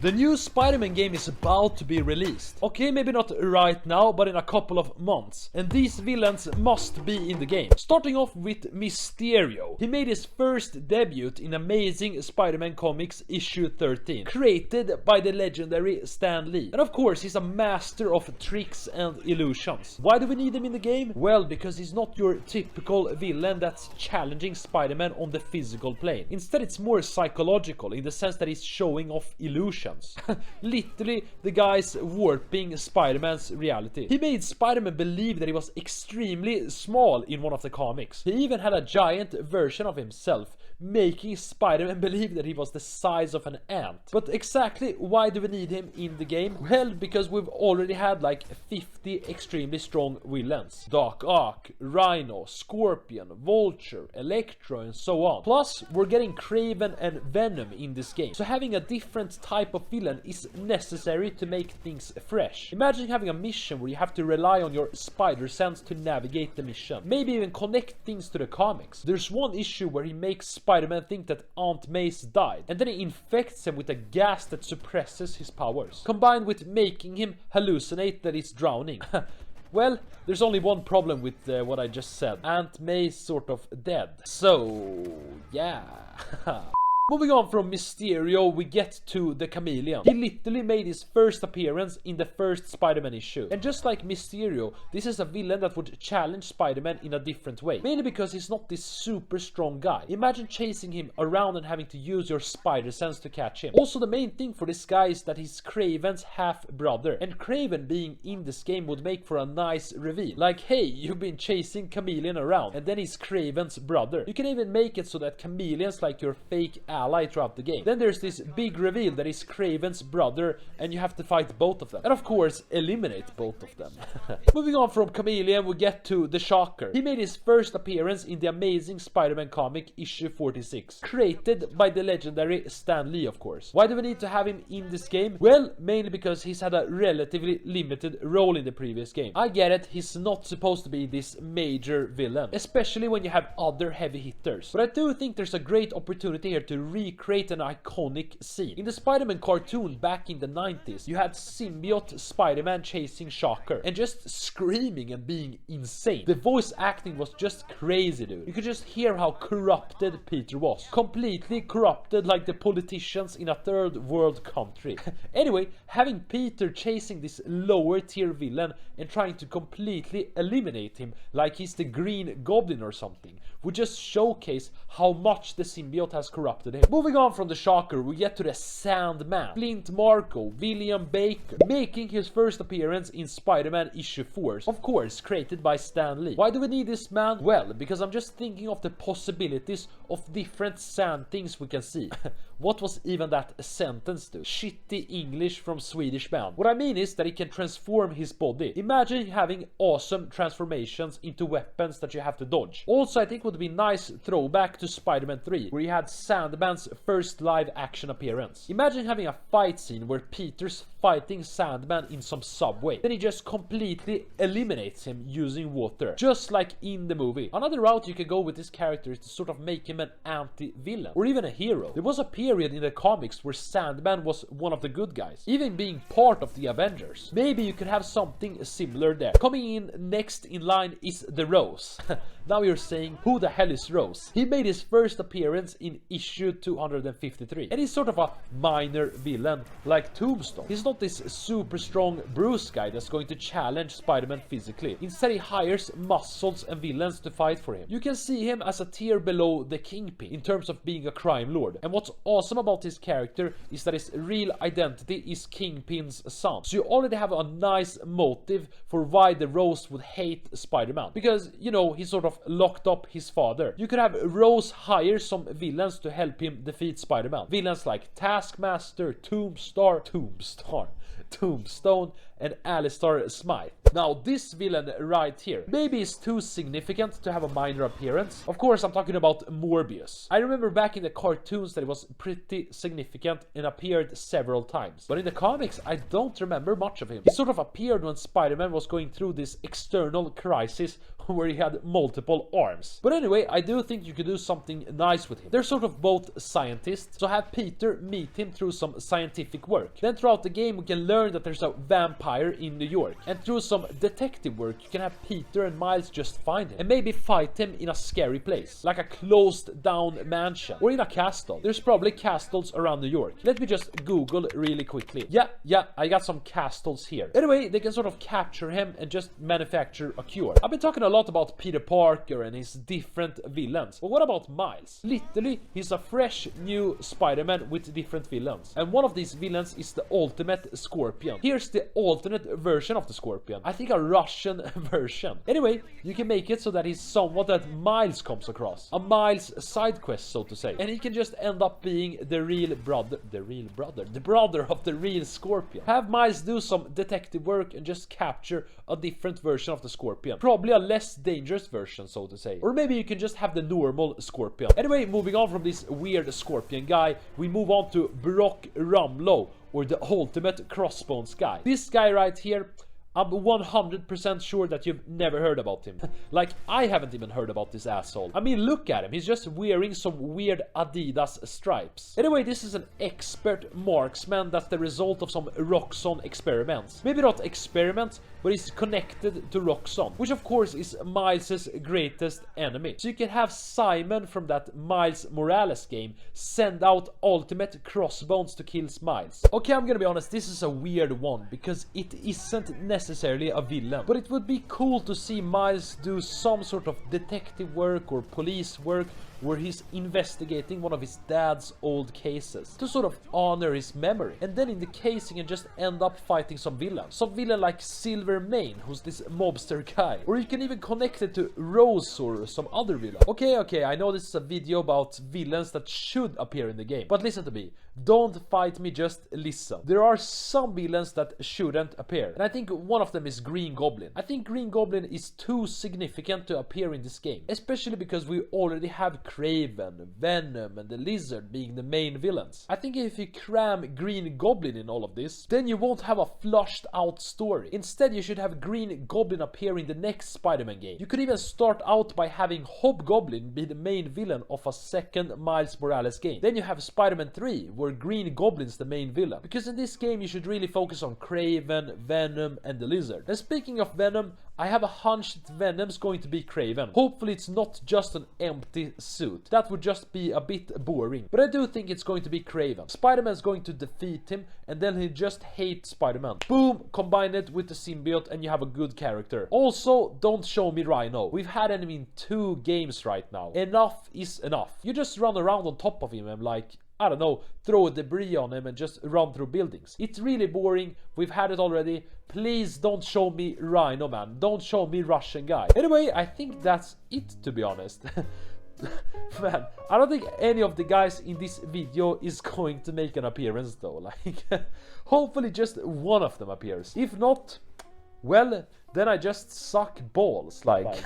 The new Spider-Man game is about to be released. Okay, maybe not right now, but in a couple of months. And these villains must be in the game. Starting off with Mysterio. He made his first debut in Amazing Spider-Man Comics issue 13, created by the legendary Stan Lee. And of course, he's a master of tricks and illusions. Why do we need him in the game? Well, because he's not your typical villain that's challenging Spider-Man on the physical plane. Instead, it's more psychological in the sense that he's showing off illusions. Literally, the guy's warping Spider-Man's reality. He made Spider-Man believe that he was extremely small in one of the comics. He even had a giant version of himself, making Spider-Man believe that he was the size of an ant. But exactly why do we need him in the game? Well, because we've already had like 50 extremely strong villains. Doc Ock, Rhino, Scorpion, Vulture, Electro, and so on. Plus, we're getting Kraven and Venom in this game. So having a different type of villain is necessary to make things fresh. Imagine having a mission where you have to rely on your spider sense to navigate the mission. Maybe even connect things to the comics. There's one issue where he makes Spider-Man think that Aunt May's died, and then he infects him with a gas that suppresses his powers, combined with making him hallucinate that he's drowning. Well, there's only one problem with what I just said. Aunt May's sort of dead. So, yeah. Moving on from Mysterio, we get to the Chameleon. He literally made his first appearance in the first Spider-Man issue. And just like Mysterio, this is a villain that would challenge Spider-Man in a different way. Mainly because he's not this super strong guy. Imagine chasing him around and having to use your spider sense to catch him. Also, the main thing for this guy is that he's Kraven's half-brother. And Kraven being in this game would make for a nice reveal. Like, hey, you've been chasing Chameleon around, and then he's Kraven's brother. You can even make it so that Chameleon's like your fake ally throughout the game. Then there's this big reveal that is Kraven's brother, and you have to fight both of them. And of course, eliminate both of them. Moving on from Chameleon, we get to the Shocker. He made his first appearance in the Amazing Spider-Man comic issue 46, created by the legendary Stan Lee, of course. Why do we need to have him in this game? Well, mainly because he's had a relatively limited role in the previous game. I get it, he's not supposed to be this major villain, especially when you have other heavy hitters. But I do think there's a great opportunity here to recreate an iconic scene. In the Spider-Man cartoon back in the 90s, you had symbiote Spider-Man chasing Shocker and just screaming and being insane. The voice acting was just crazy, dude. You could just hear how corrupted Peter was. Completely corrupted like the politicians in a third world country. Anyway, having Peter chasing this lower tier villain and trying to completely eliminate him like he's the Green Goblin or something would just showcase how much the symbiote has corrupted him. Moving on from the Shocker, we get to the Sandman. Clint Marco, William Baker, making his first appearance in Spider-Man issue 4. Of course, created by Stan Lee. Why do we need this man? Well, because I'm just thinking of the possibilities of different sand things we can see. What was even that a sentence to? Shitty English from Swedish man. What I mean is that he can transform his body. Imagine having awesome transformations into weapons that you have to dodge. Also, I think would be nice throwback to Spider-Man 3, where he had Sandman's first live action appearance. Imagine having a fight scene where Peter's fighting Sandman in some subway. Then he just completely eliminates him using water, just like in the movie. Another route you could go with this character is to sort of make him an anti-villain, or even a hero. There was a period in the comics where Sandman was one of the good guys, even being part of the Avengers. Maybe you could have something similar there. Coming in next in line is the Rose. Now you're saying, who the hell is Rose? He made his first appearance in issue 253, and he's sort of a minor villain like Tombstone. He's not this super strong Bruce guy that's going to challenge Spider-Man physically. Instead, he hires muscles and villains to fight for him. You can see him as a tier below the Kingpin in terms of being a crime lord. And what's awesome about his character is that his real identity is Kingpin's son. So you already have a nice motive for why the Rose would hate Spider-Man, because, you know, he sort of locked up his father. You could have Rose hire some villains to help him defeat Spider-Man. Villains like Taskmaster, Tombstone, and Alistair Smythe. Now, this villain right here maybe is too significant to have a minor appearance. Of course, I'm talking about Morbius. I remember back in the cartoons that it was pretty significant and appeared several times. But in the comics, I don't remember much of him. He sort of appeared when Spider-Man was going through this external crisis where he had multiple arms. But anyway, I do think you could do something nice with him. They're sort of both scientists, so have Peter meet him through some scientific work. Then throughout the game we can learn that there's a vampire in New York, and through some detective work you can have Peter and Miles just find him and maybe fight him in a scary place, like a closed down mansion or in a castle. There's probably castles around New York. Let me just Google really quickly. Yeah, I got some castles here. Anyway, they can sort of capture him and just manufacture a cure. I've been talking a lot about Peter Parker and his different villains, but what about Miles? Literally, he's a fresh new Spider-Man with different villains, and one of these villains is the ultimate Scorpion. Here's the alternate version of the Scorpion, I think a Russian version. Anyway, you can make it so that he's somewhat that Miles comes across, a Miles side quest, so to say, and he can just end up being the brother of the real Scorpion. Have Miles do some detective work and just capture a different version of the Scorpion, probably a less dangerous version, so to say, or maybe you can just have the normal Scorpion. Anyway, moving on from this weird Scorpion guy, we move on to Brock Rumlow, or the ultimate crossbones guy. This guy right here, I'm 100% sure that you've never heard about him. Like, I haven't even heard about this asshole. I mean, look at him. He's just wearing some weird Adidas stripes. Anyway, this is an expert marksman that's the result of some Roxxon experiments. Maybe not experiments, but he's connected to Roxxon, which of course is Miles' greatest enemy. So you can have Simon from that Miles Morales game send out ultimate crossbones to kill Miles. Okay, I'm gonna be honest, this is a weird one because it isn't necessarily a villain, but it would be cool to see Miles do some sort of detective work or police work where he's investigating one of his dad's old cases to sort of honor his memory, and then in the case he can just end up fighting some villain like Silver Mane, who's this mobster guy, or you can even connect it to Rose or some other villain. Okay, I know this is a video about villains that should appear in the game, but listen to me, don't fight me, just listen. There are some villains that shouldn't appear, and I think one of them is Green Goblin. I think Green Goblin is too significant to appear in this game, especially because we already have Kraven, Venom, and the Lizard being the main villains. I think if you cram Green Goblin in all of this, then you won't have a flushed out story. Instead, you should have Green Goblin appear in the next Spider-Man game. You could even start out by having Hobgoblin be the main villain of a second Miles Morales game. Then you have Spider-Man 3, where Green Goblin's the main villain. Because in this game, you should really focus on Kraven, Venom, and the Lizard. And speaking of Venom, I have a hunch that Venom's going to be Kraven. Hopefully it's not just an empty suit. That would just be a bit boring. But I do think it's going to be Kraven. Spider-Man's going to defeat him, and then he just hates Spider-Man. Boom! Combine it with the symbiote and you have a good character. Also, don't show me Rhino. We've had him in 2 games right now. Enough is enough. You just run around on top of him and like, I don't know, throw debris on him and just run through buildings. It's really boring. We've had it already. Please don't show me Rhino, man. Don't show me Russian guy. Anyway, I think that's it, to be honest. Man, I don't think any of the guys in this video is going to make an appearance though. Like, hopefully just one of them appears. If not, well, then I just suck balls, like.